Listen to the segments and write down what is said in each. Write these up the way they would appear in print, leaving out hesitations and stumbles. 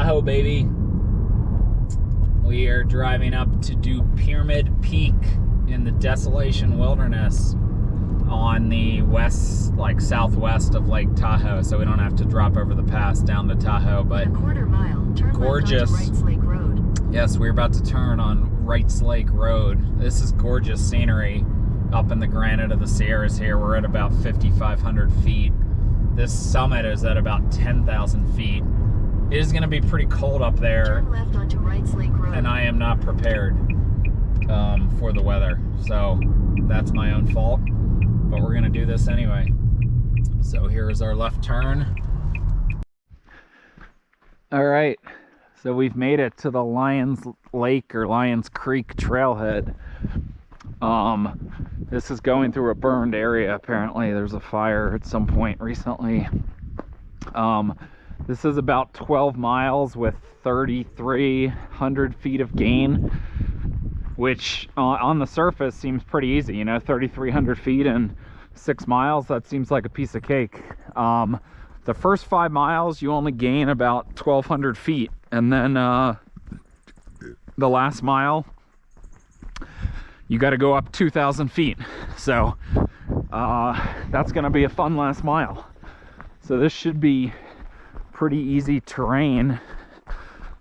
Tahoe, baby. We are driving up to do Pyramid Peak in the Desolation Wilderness on the west, like southwest of Lake Tahoe, so we don't have to drop over the pass down to Tahoe. But a quarter mile, turn gorgeous. left onto Wrights Lake Road. Yes, we're about to turn on Wrights Lake Road. This is gorgeous scenery up in the granite of the Sierras here. We're at about 5,500 feet. This summit is at about 10,000 feet. It is going to be pretty cold up there. Turn left onto Wrights Lake Road. And I am not prepared for the weather. So that's my own fault. But we're going to do this anyway. So here is our left turn. All right. So we've made it to the Lyons Lake or Lyons Creek trailhead. This is going through a burned area. Apparently there's a fire at some point recently. This is about 12 miles with 3,300 feet of gain, which on the surface seems pretty easy. You know, 3,300 feet in 6 miles, that seems like a piece of cake. The first 5 miles you only gain about 1,200 feet, and then the last mile you got to go up 2,000 feet. So that's going to be a fun last mile. So this should be pretty easy terrain,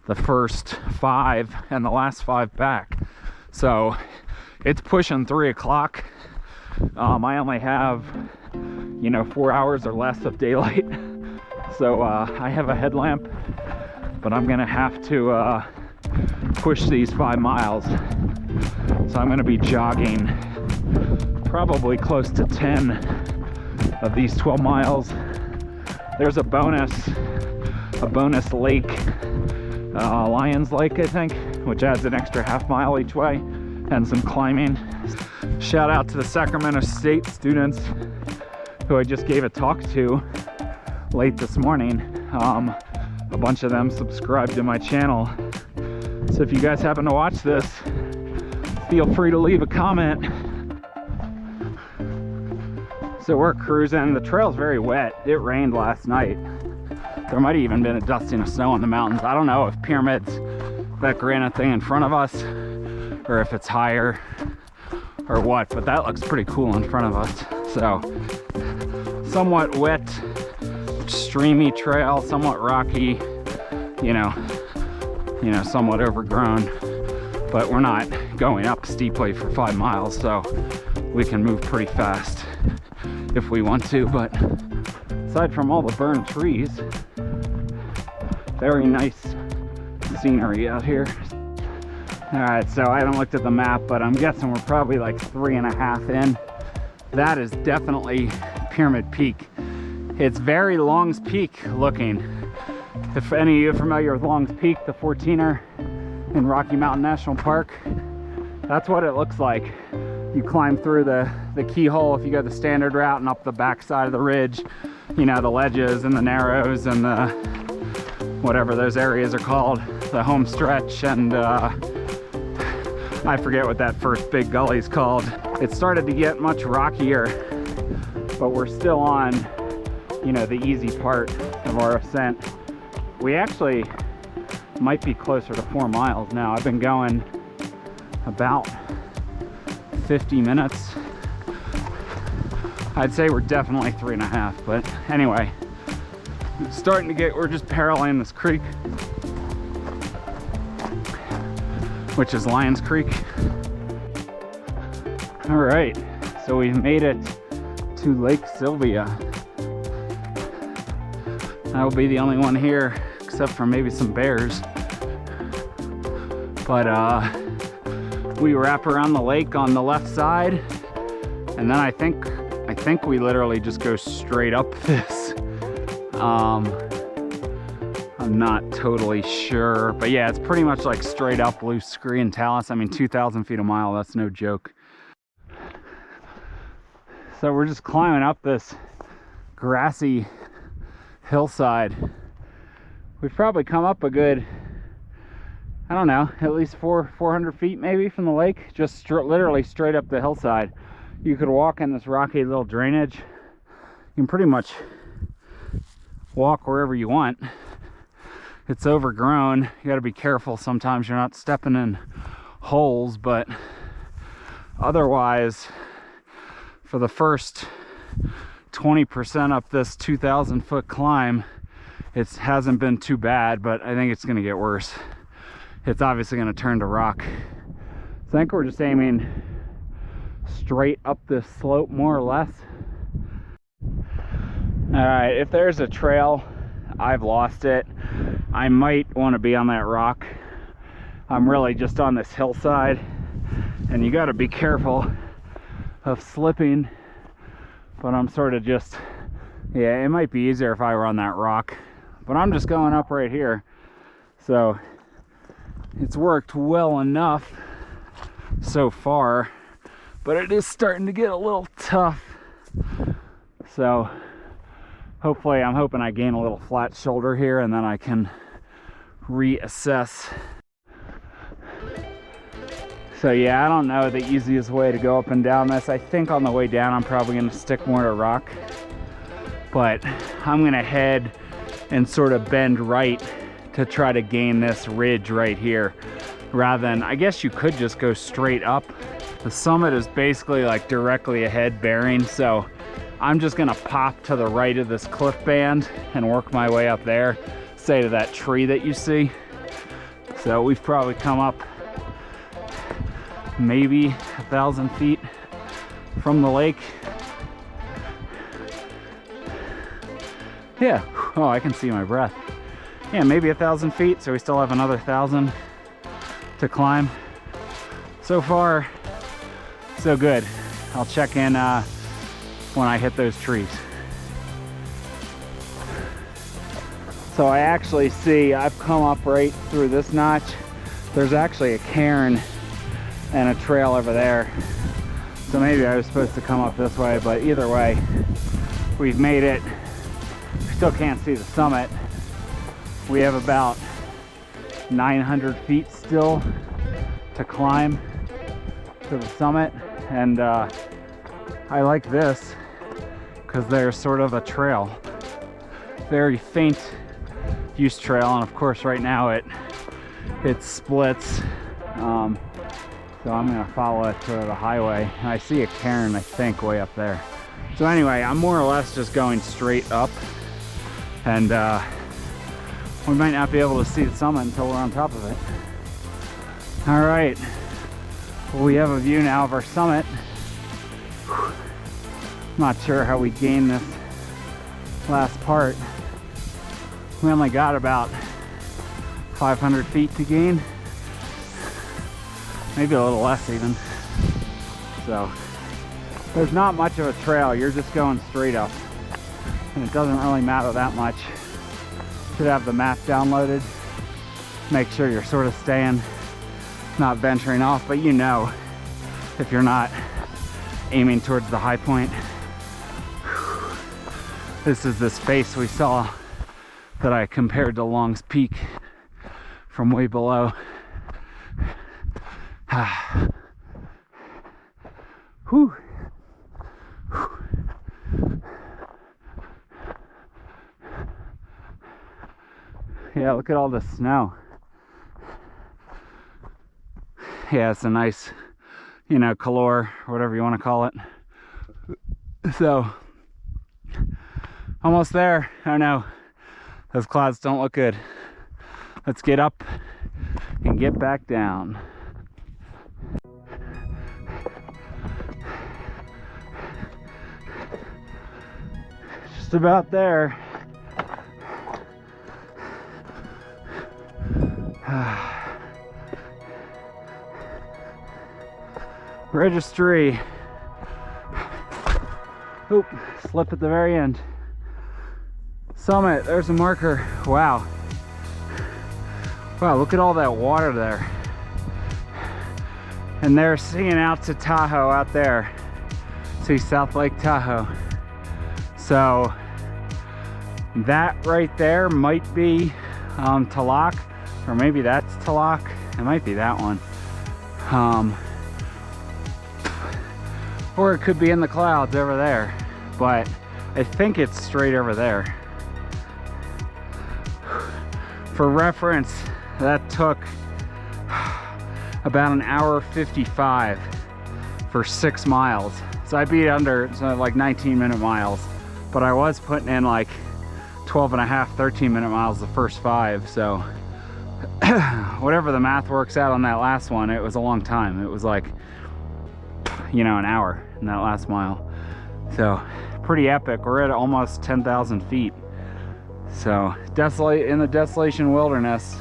the first 5 and the last 5 back. So it's pushing 3 o'clock. I only have, 4 hours or less of daylight. So I have a headlamp, but I'm gonna have to push these 5 miles. So I'm gonna be jogging probably close to 10 of these 12 miles. There's a bonus lake, Lyons Lake, I think, which adds an extra half mile each way and some climbing. Shout out to the Sacramento State students who I just gave a talk to late this morning. A bunch of them subscribed to my channel. So if you guys happen to watch this, feel free to leave a comment. So we're cruising. The trail's very wet. It rained last night. There might have even been a dusting of snow on the mountains. I don't know if Pyramid's that granite thing in front of us or if it's higher or what, but that looks pretty cool in front of us. So somewhat wet, streamy trail, somewhat rocky, somewhat overgrown, but we're not going up steeply for 5 miles, so we can move pretty fast if we want to. But aside from all the burned trees, very nice scenery out here. All right, so I haven't looked at the map, but I'm guessing we're probably like 3.5 in. That is definitely Pyramid Peak. It's very Long's Peak looking. If any of you are familiar with Long's Peak, the 14er in Rocky Mountain National Park, that's what it looks like. You climb through the keyhole if you go the standard route and up the back side of the ridge, the ledges and the narrows and the whatever those areas are called, the home stretch, and I forget what that first big gully is called. It started to get much rockier, but we're still on, the easy part of our ascent. We actually might be closer to 4 miles now. I've been going about 50 minutes. I'd say we're definitely 3.5, but anyway, we're just paralleling this creek, which is Lyons Creek. All right, so we've made it to Lake Sylvia. I will be the only one here, except for maybe some bears. But we wrap around the lake on the left side, and then I think we literally just go straight up this. I'm not totally sure, but yeah, it's pretty much like straight up loose scree and talus. I mean, 2,000 feet a mile, that's no joke. So we're just climbing up this grassy hillside. We've probably come up a good, I don't know, at least 400 feet maybe from the lake, just literally straight up the hillside. You could walk in this rocky little drainage. You can pretty much walk wherever you want. it's overgrown. You got to be careful sometimes you're not stepping in holes, but otherwise for the first 20% up this 2,000 foot climb, it hasn't been too bad, but I think it's going to get worse. It's obviously going to turn to rock. So I think we're just aiming straight up this slope more or less. All right, if there's a trail, I've lost it. I might want to be on that rock. I'm really just on this hillside, and you got to be careful of slipping, but I'm sort of just, yeah, it might be easier if I were on that rock, but I'm just going up right here. So it's worked well enough so far, but it is starting to get a little tough. So hopefully, I'm hoping I gain a little flat shoulder here, and then I can reassess. So yeah, I don't know the easiest way to go up and down this. I think on the way down I'm probably going to stick more to rock, but I'm going to head and sort of bend right to try to gain this ridge right here, rather than, I guess you could just go straight up. The summit is basically like directly ahead bearing, so I'm just gonna pop to the right of this cliff band and work my way up there, say to that tree that you see. So we've probably come up maybe 1,000 feet from the lake. Yeah, oh, I can see my breath. Yeah, maybe 1,000 feet, so we still have another 1,000 to climb. So far, so good. I'll check in when I hit those trees. So I actually see, I've come up right through this notch. There's actually a cairn and a trail over there. So maybe I was supposed to come up this way, but either way, we've made it. We still can't see the summit. We have about 900 feet still to climb to the summit, and I like this because there's sort of a trail, very faint use trail, and of course right now it splits, so I'm gonna follow it to the highway. I see a cairn, I think, way up there. So anyway, I'm more or less just going straight up, and we might not be able to see the summit until we're on top of it. All right, well, we have a view now of our summit. Whew. Not sure how we gained this last part. We only got about 500 feet to gain, maybe a little less even. So there's not much of a trail, you're just going straight up, and it doesn't really matter that much. Should have the map downloaded, make sure you're sort of staying, not venturing off, but you know if you're not aiming towards the high point. This is this face we saw that I compared to Long's Peak from way below. Whew. Yeah, look at all the snow. Yeah, it's a nice, you know, color, whatever you want to call it. So, almost there. Oh no, those clouds don't look good. Let's get up and get back down. Just about there. Registry. Oop, slip at the very end. Summit, there's a marker. Wow. Wow, look at all that water there. And they're seeing out to Tahoe out there. See South Lake Tahoe. So that right there might be Talak, or maybe that's Talak. It might be that one. Or it could be in the clouds over there, but I think it's straight over there. For reference, that took about an hour 55 for 6 miles. So I beat under, so like 19-minute miles, but I was putting in like 12 and a half, 13-minute miles the first 5. So whatever the math works out on that last one, it was a long time. It was like, you know, an hour in that last mile. So pretty epic. We're at almost 10,000 feet. So in the Desolation Wilderness,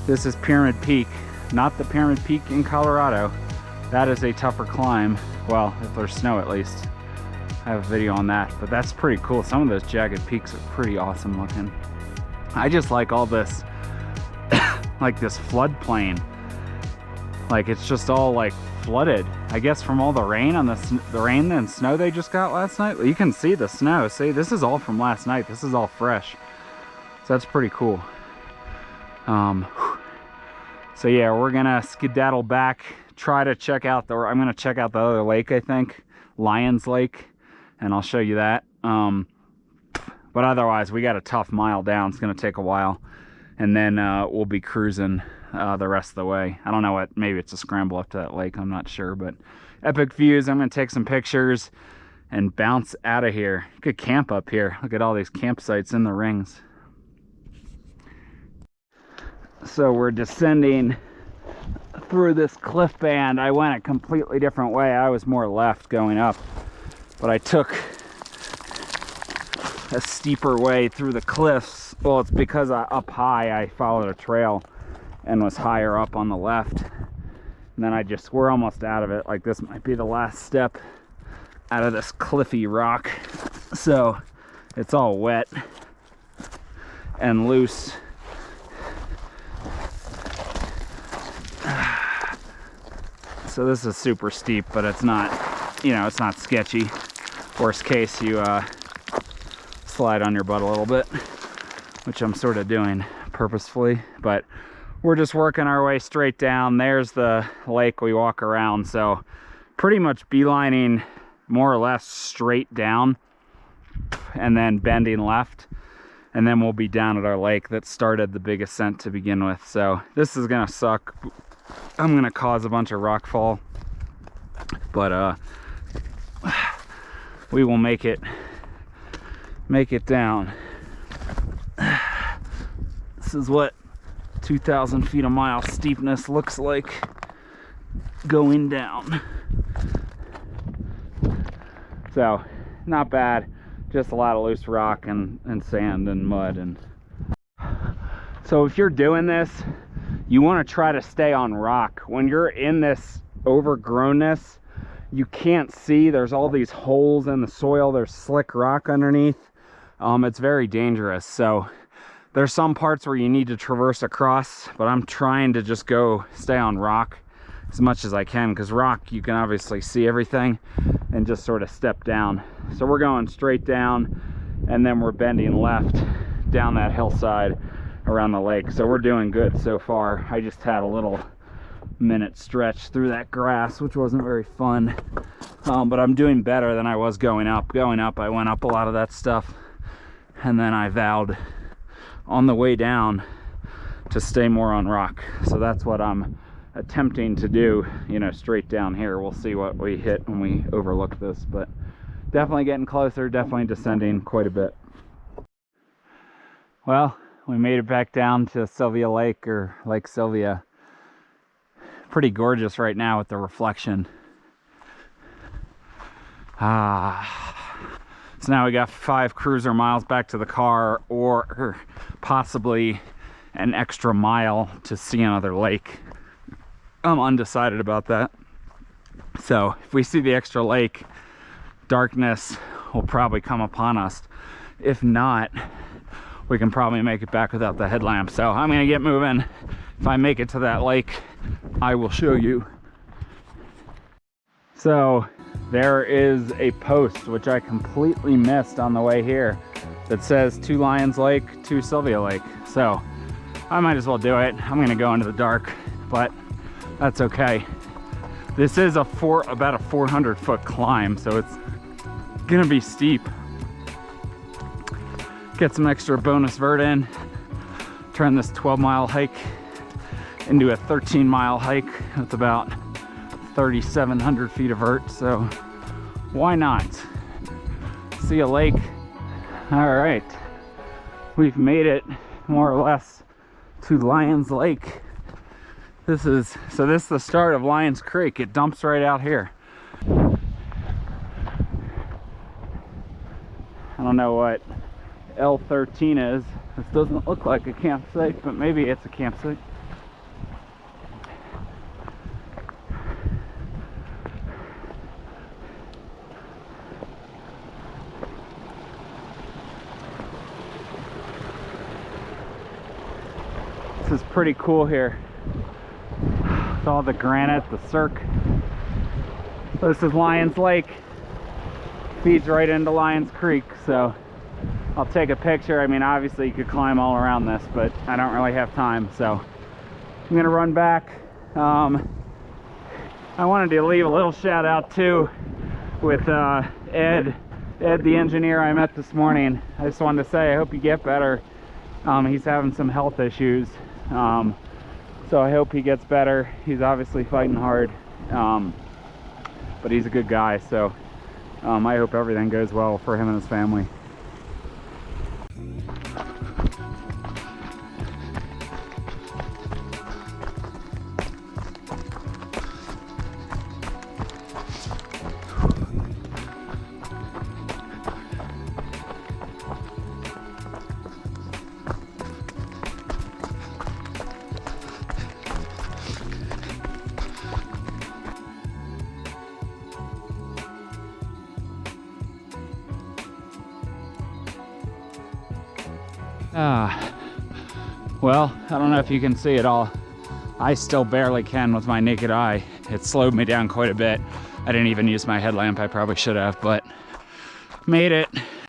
this is Pyramid Peak, not the Pyramid Peak in Colorado. That is a tougher climb. Well, if there's snow at least. I have a video on that, but that's pretty cool. Some of those jagged peaks are pretty awesome looking. I just like all this, like this floodplain. Like it's just all like flooded. I guess from all the rain on the rain and snow they just got last night. You can see the snow. See, this is all from last night. This is all fresh. So that's pretty cool. So yeah, we're gonna skedaddle back. Try to check out I'm gonna check out the other lake, I think, Lyons Lake, and I'll show you that. But otherwise, we got a tough mile down. It's gonna take a while, and then we'll be cruising the rest of the way. I don't know what, maybe it's a scramble up to that lake, I'm not sure, but epic views. I'm gonna take some pictures and bounce out of here. You could camp up here. Look at all these campsites in the rings. So we're descending through this cliff band. I went a completely different way. I was more left going up, but I took a steeper way through the cliffs. Well, it's because up high I followed a trail and was higher up on the left, and then we're almost out of it. Like this might be the last step out of this cliffy rock, so it's all wet and loose. So this is super steep, but it's not, you know, it's not sketchy. Worst case, you slide on your butt a little bit, which I'm sort of doing purposefully, but we're just working our way straight down. There's the lake we walk around, so pretty much beelining more or less straight down and then bending left, and then we'll be down at our lake that started the big ascent to begin with. So this is gonna suck. I'm gonna cause a bunch of rock fall, but we will make it down. This is what 2,000 feet a mile steepness looks like going down. So not bad, just a lot of loose rock and sand and mud. And so if you're doing this, you want to try to stay on rock. When you're in this overgrownness, you can't see. There's all these holes in the soil. There's slick rock underneath. It's very dangerous. So there's some parts where you need to traverse across, but I'm trying to just stay on rock as much as I can, because rock, you can obviously see everything, and just sort of step down. So we're going straight down, and then we're bending left down that hillside around the lake. So we're doing good so far. I just had a little minute stretch through that grass, which wasn't very fun, but I'm doing better than I was going up. Going up, I went up a lot of that stuff, and then I vowed on the way down to stay more on rock. So that's what I'm attempting to do, you know, straight down here. We'll see what we hit when we overlook this, but definitely getting closer, definitely descending quite a bit. Well, we made it back down to Sylvia Lake, or Lake Sylvia. Pretty gorgeous right now with the reflection. So now we got 5 cruiser miles back to the car, or possibly an extra mile to see another lake. I'm undecided about that. So if we see the extra lake, darkness will probably come upon us. If not, we can probably make it back without the headlamp. So I'm gonna get moving. If I make it to that lake, I will show you. So there is a post, which I completely missed on the way here, that says to Lyons Lake, to Sylvia Lake. So I might as well do it. I'm gonna go into the dark, but that's okay. This is about a 400-foot climb, so it's gonna be steep. Get some extra bonus vert in, turn this 12-mile hike into a 13-mile hike with about 3,700 feet of vert, so why not? See a lake. All right, we've made it more or less to Lyons Lake. This is the start of Lyons Creek. It dumps right out here. I don't know what L13 is. This doesn't look like a campsite, but maybe it's a campsite. This is pretty cool here. With all the granite, the cirque. This is Lyons Lake. Feeds right into Lyons Creek, so I'll take a picture. I mean, obviously you could climb all around this, but I don't really have time, so I'm gonna run back. I wanted to leave a little shout out too with Ed the engineer I met this morning. I just wanted to say I hope you get better. He's having some health issues, so I hope he gets better. He's obviously fighting hard, but he's a good guy, so I hope everything goes well for him and his family. Well, I don't know if you can see it all. I still barely can with my naked eye. It slowed me down quite a bit. I didn't even use my headlamp. I probably should have, but made it.